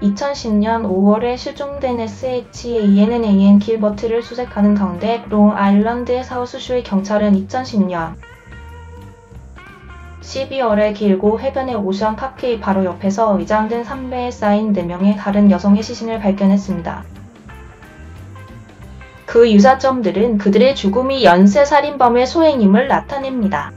2010년 5월에 실종된 SHANNAN 길버트를 수색하는 가운데 롱아일랜드의 사우스쇼의 경찰은 2010년 12월에 길고 해변의 오션 파크의 바로 옆에서 위장된 삼배에 쌓인 4명의 다른 여성의 시신을 발견했습니다. 그 유사점들은 그들의 죽음이 연쇄살인범의 소행임을 나타냅니다.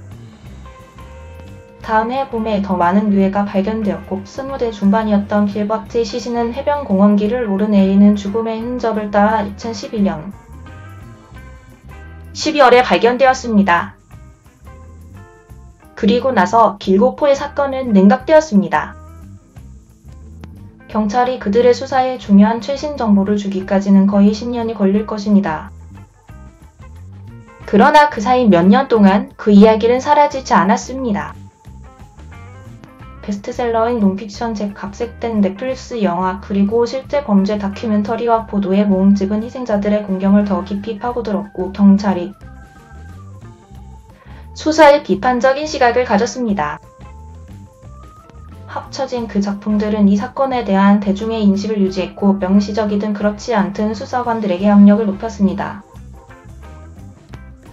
다음 해 봄에 더 많은 유해가 발견되었고 20대 중반이었던 길버트의 시신은 해변 공원길을 오르내리는 죽음의 흔적을 따라 2011년 12월에 발견되었습니다. 그리고 나서 길고포의 사건은 냉각되었습니다. 경찰이 그들의 수사에 중요한 최신 정보를 주기까지는 거의 10년이 걸릴 것입니다. 그러나 그 사이 몇 년 동안 그 이야기는 사라지지 않았습니다. 베스트셀러인 논픽션 책 각색된 넷플릭스 영화 그리고 실제 범죄 다큐멘터리와 보도의 모음집은 희생자들의 공경을 더 깊이 파고들었고 경찰이 수사에 비판적인 시각을 가졌습니다. 합쳐진 그 작품들은 이 사건에 대한 대중의 인식을 유지했고 명시적이든 그렇지 않든 수사관들에게 압력을 높였습니다.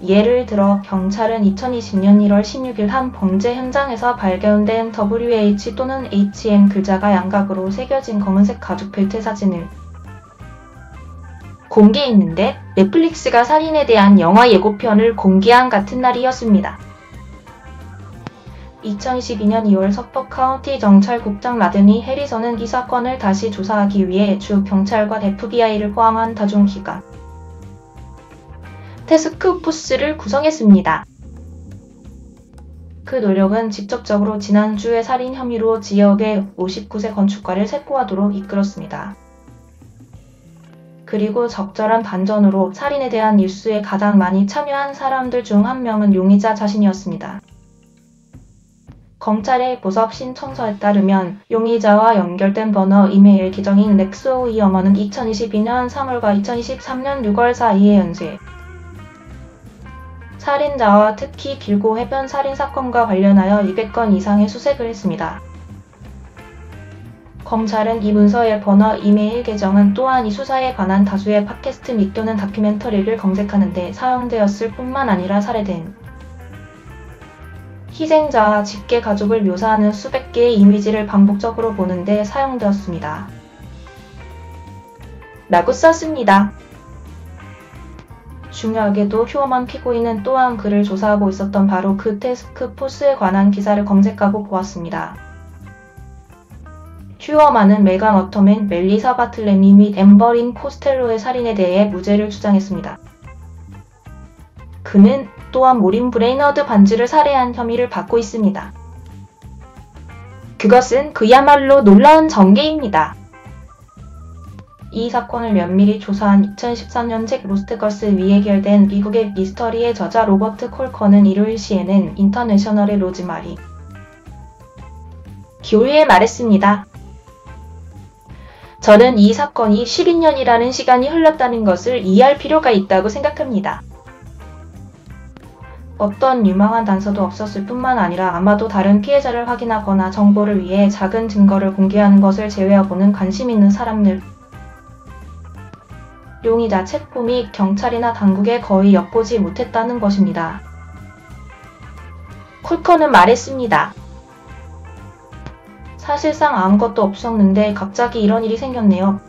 예를 들어 경찰은 2020년 1월 16일 한 범죄 현장에서 발견된 WH 또는 HM 글자가 양각으로 새겨진 검은색 가죽 벨트 사진을 공개했는데 넷플릭스가 살인에 대한 영화 예고편을 공개한 같은 날이었습니다. 2022년 2월 서퍼 카운티 경찰국장 라드니 해리선은 이 사건을 다시 조사하기 위해 주 경찰과 FBI를 포함한 다중기관 태스크포스를 구성했습니다. 그 노력은 직접적으로 지난주의 살인 혐의로 지역의 59세 건축가를 체포하도록 이끌었습니다. 그리고 적절한 반전으로 살인에 대한 뉴스에 가장 많이 참여한 사람들 중 한 명은 용의자 자신이었습니다. 검찰의 보석 신청서에 따르면 용의자와 연결된 번호 이메일 계정인 렉스오의 어머는 2022년 3월과 2023년 6월 사이에 연쇄 살인자와 특히 길고 해변 살인 사건과 관련하여 200건 이상의 수색을 했습니다. 검찰은 이 문서의 번호 이메일 계정은 또한 이 수사에 관한 다수의 팟캐스트 및 또는 다큐멘터리를 검색하는 데 사용되었을 뿐만 아니라 살해된 희생자와 직계 가족을 묘사하는 수백 개의 이미지를 반복적으로 보는 데 사용되었습니다. 라고 썼습니다. 중요하게도 휴어만 피고인은 또한 그를 조사하고 있었던 바로 그 태스크포스에 관한 기사를 검색하고 보았습니다. 휴어만은 메간 어터맨, 멜리사 바틀레미 및 앰버린 코스텔로의 살인에 대해 무죄를 주장했습니다. 그는 또한 모린 브레이너드 반지를 살해한 혐의를 받고 있습니다. 그것은 그야말로 놀라운 전개입니다. 이 사건을 면밀히 조사한 2013년 책 로스트걸스 위에 결된 미국의 미스터리의 저자 로버트 콜커는 일요일 CNN 인터내셔널의 로즈마리 교회에 말했습니다. 저는 이 사건이 12년이라는 시간이 흘렀다는 것을 이해할 필요가 있다고 생각합니다. 어떤 유망한 단서도 없었을 뿐만 아니라 아마도 다른 피해자를 확인하거나 정보를 위해 작은 증거를 공개하는 것을 제외하고는 관심 있는 사람들 용의자 체포 및 경찰이나 당국에 거의 엿보지 못했다는 것입니다. 콜커는 말했습니다. 사실상 아무것도 없었는데 갑자기 이런 일이 생겼네요.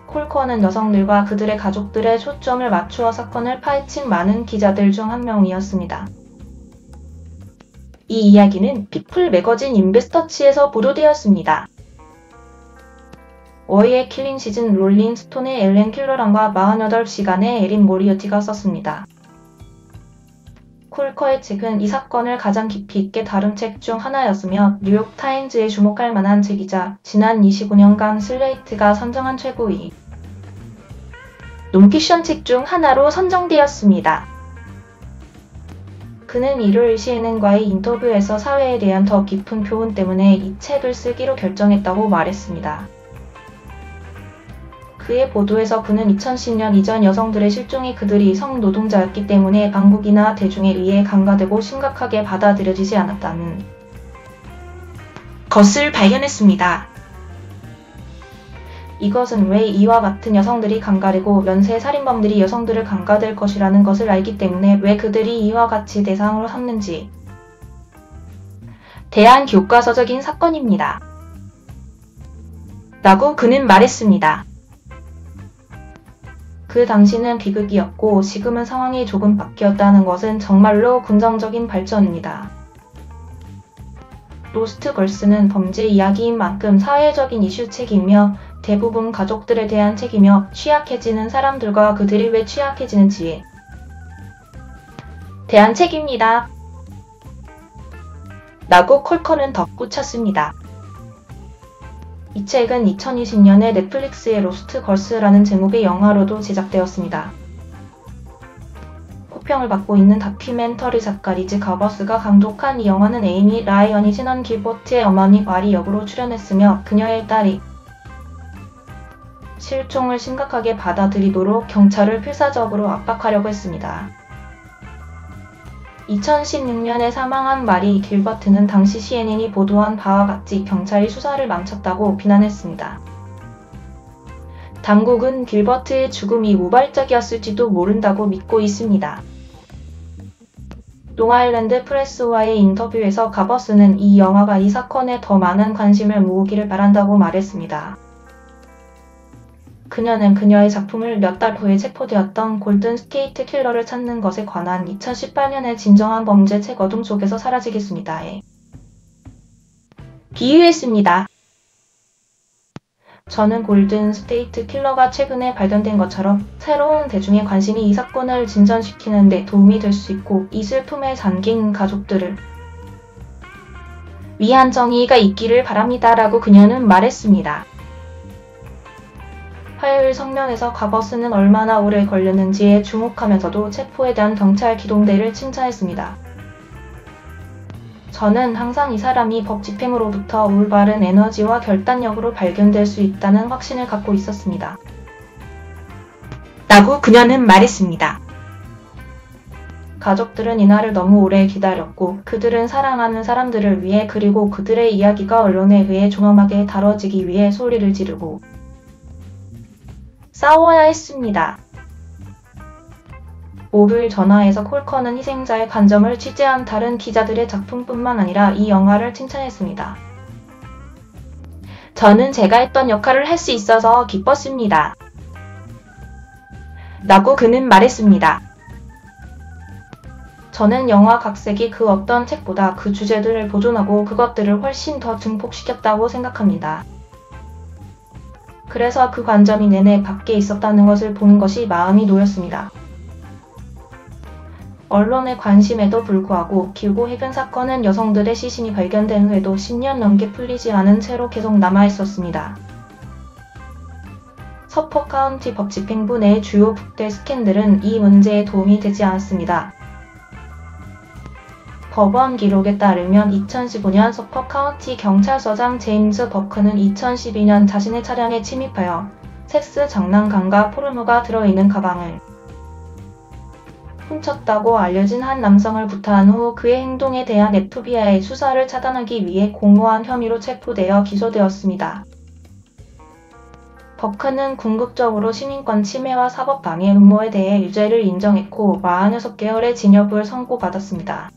콜커는 여성들과 그들의 가족들의 초점을 맞추어 사건을 파헤친 많은 기자들 중 한 명이었습니다. 이 이야기는 피플 매거진 인베스터치에서 보도되었습니다. 워이의 킬링 시즌 롤링 스톤의 엘렌 킬러런과 48시간의 에린 모리어티가 썼습니다. 콜커의 책은 이 사건을 가장 깊이 있게 다룬 책 중 하나였으며 뉴욕타임즈에 주목할 만한 책이자 지난 29년간 슬레이트가 선정한 최고의 논피션 책 중 하나로 선정되었습니다. 그는 일요일 CNN과의 인터뷰에서 사회에 대한 더 깊은 교훈 때문에 이 책을 쓰기로 결정했다고 말했습니다. 그의 보도에서 그는 2010년 이전 여성들의 실종이 그들이 성노동자였기 때문에 당국이나 대중에 의해 간과되고 심각하게 받아들여지지 않았다는 것을 발견했습니다. 이것은 왜 이와 같은 여성들이 강간이고 연쇄 살인범들이 여성들을 강간될 것이라는 것을 알기 때문에 왜 그들이 이와 같이 대상으로 삼는지 대한 교과서적인 사건입니다. 라고 그는 말했습니다. 그 당시는 비극이었고 지금은 상황이 조금 바뀌었다는 것은 정말로 긍정적인 발전입니다. 로스트걸스는 범죄 이야기인 만큼 사회적인 이슈 책이며 대부분 가족들에 대한 책이며 취약해지는 사람들과 그들이 왜 취약해지는지에 대한 책입니다. 라고 콜컨은 덧붙였습니다. 이 책은 2020년에 넷플릭스의 로스트걸스라는 제목의 영화로도 제작되었습니다. 호평을 받고 있는 다큐멘터리 작가 리즈 가버스가 감독한 이 영화는 에이미 라이언이 시넌 길버트의 어머니 마리 역으로 출연했으며 그녀의 딸이 실종을 심각하게 받아들이도록 경찰을 필사적으로 압박하려고 했습니다. 2016년에 사망한 마리 길버트는 당시 CNN이 보도한 바와 같이 경찰이 수사를 망쳤다고 비난했습니다. 당국은 길버트의 죽음이 우발적이었을지도 모른다고 믿고 있습니다. 롱아일랜드 프레스와의 인터뷰에서 가버스는 이 영화가 이 사건에 더 많은 관심을 모으기를 바란다고 말했습니다. 그녀는 그녀의 작품을 몇 달 후에 체포되었던 골든 스테이트 킬러를 찾는 것에 관한 2018년의 진정한 범죄 책 어둠 속에서 사라지겠습니다에 비유했습니다. 저는 골든 스테이트 킬러가 최근에 발견된 것처럼 새로운 대중의 관심이 이 사건을 진전시키는 데 도움이 될 수 있고 이 슬픔에 잠긴 가족들을 위한 정의가 있기를 바랍니다. 라고 그녀는 말했습니다. 화요일 성명에서 가버스는 얼마나 오래 걸렸는지에 주목하면서도 체포에 대한 경찰 기동대를 칭찬했습니다. 저는 항상 이 사람이 법 집행으로부터 올바른 에너지와 결단력으로 발견될 수 있다는 확신을 갖고 있었습니다. 라고 그녀는 말했습니다. 가족들은 이날을 너무 오래 기다렸고 그들은 사랑하는 사람들을 위해 그리고 그들의 이야기가 언론에 의해 존엄하게 다뤄지기 위해 소리를 지르고 싸워야 했습니다. 모빌 전화에서 콜컨은 희생자의 관점을 취재한 다른 기자들의 작품뿐만 아니라 이 영화를 칭찬했습니다. 저는 제가 했던 역할을 할 수 있어서 기뻤습니다. 라고 그는 말했습니다. 저는 영화 각색이 그 어떤 책보다 그 주제들을 보존하고 그것들을 훨씬 더 증폭시켰다고 생각합니다. 그래서 그 관점이 내내 밖에 있었다는 것을 보는 것이 마음이 놓였습니다. 언론의 관심에도 불구하고 길고 해변 사건은 여성들의 시신이 발견된 후에도 10년 넘게 풀리지 않은 채로 계속 남아있었습니다. 서포크 카운티 법집행부 내의 주요 북대 스캔들은 이 문제에 도움이 되지 않았습니다. 법원 기록에 따르면 2015년 서퍼크 카운티 경찰서장 제임스 버크는 2012년 자신의 차량에 침입하여 섹스 장난감과 포르노가 들어있는 가방을 훔쳤다고 알려진 한 남성을 구타한 후 그의 행동에 대한 FBI 수사를 차단하기 위해 공모한 혐의로 체포되어 기소되었습니다. 버크는 궁극적으로 시민권 침해와 사법방해 음모에 대해 유죄를 인정했고 46개월의 징역을 선고받았습니다.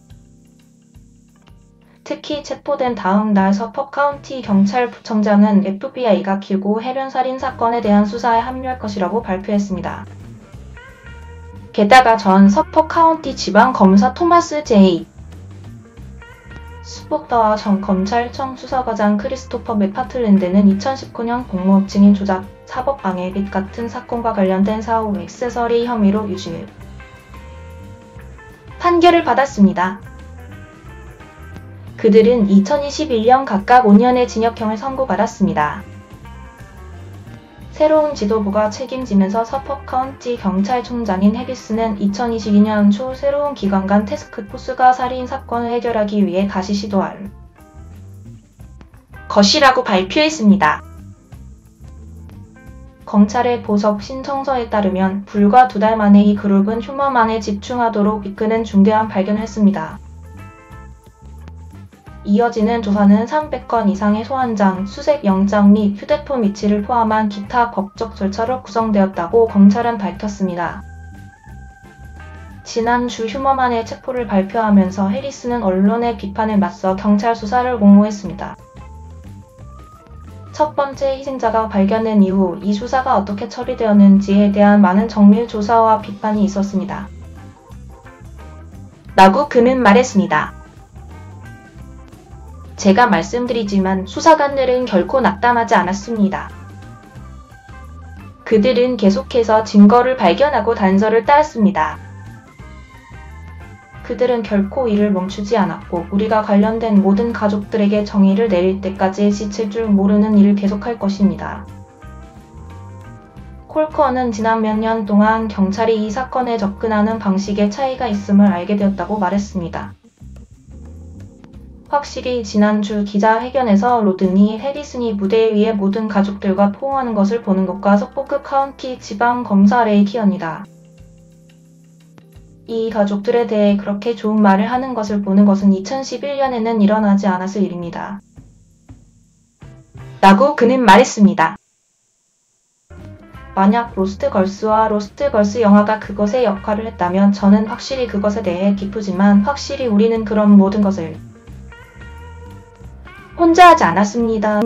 특히 체포된 다음 날 서퍼크 카운티 경찰부청장은 FBI가 길고 해변 살인 사건에 대한 수사에 합류할 것이라고 발표했습니다. 게다가 전 서퍼크 카운티 지방검사 토마스 J. 스포터와 전 검찰청 수사과장 크리스토퍼 맥파틀랜드는 2019년 공모 증인 조작, 사법방해 및 같은 사건과 관련된 사후 액세서리 혐의로 유죄 판결을 받았습니다. 그들은 2021년 각각 5년의 징역형을 선고받았습니다. 새로운 지도부가 책임지면서 서퍼크 카운티 경찰청장인 해기스는 2022년 초 새로운 기관 간 태스크포스가 살인 사건을 해결하기 위해 다시 시도할 것이라고 발표했습니다. 검찰의 보석 신청서에 따르면 불과 2달 만에 이 그룹은 휴머만에 집중하도록 이끄는 중대한 발견을 했습니다. 이어지는 조사는 300건 이상의 소환장, 수색 영장 및 휴대폰 위치를 포함한 기타 법적 절차로 구성되었다고 검찰은 밝혔습니다. 지난주 휴머만의 체포를 발표하면서 해리스는 언론의 비판에 맞서 경찰 수사를 옹호했습니다. 첫 번째 희생자가 발견된 이후 이 수사가 어떻게 처리되었는지에 대한 많은 정밀 조사와 비판이 있었습니다. 라고 그는 말했습니다. 제가 말씀드리지만 수사관들은 결코 낙담하지 않았습니다. 그들은 계속해서 증거를 발견하고 단서를 따왔습니다. 그들은 결코 일을 멈추지 않았고 우리가 관련된 모든 가족들에게 정의를 내릴 때까지 지칠 줄 모르는 일을 계속할 것입니다. 콜커는 지난 몇 년 동안 경찰이 이 사건에 접근하는 방식에 차이가 있음을 알게 되었다고 말했습니다. 확실히 지난주 기자회견에서 로든이 해리슨이 무대 위에 모든 가족들과 포옹하는 것을 보는 것과 서포크 카운티 지방검사 레이 키언이다. 이 가족들에 대해 그렇게 좋은 말을 하는 것을 보는 것은 2011년에는 일어나지 않았을 일입니다. 라고 그는 말했습니다. 만약 로스트걸스와 로스트걸스 영화가 그것의 역할을 했다면 저는 확실히 그것에 대해 기쁘지만 확실히 우리는 그런 모든 것을 혼자 하지 않았습니다.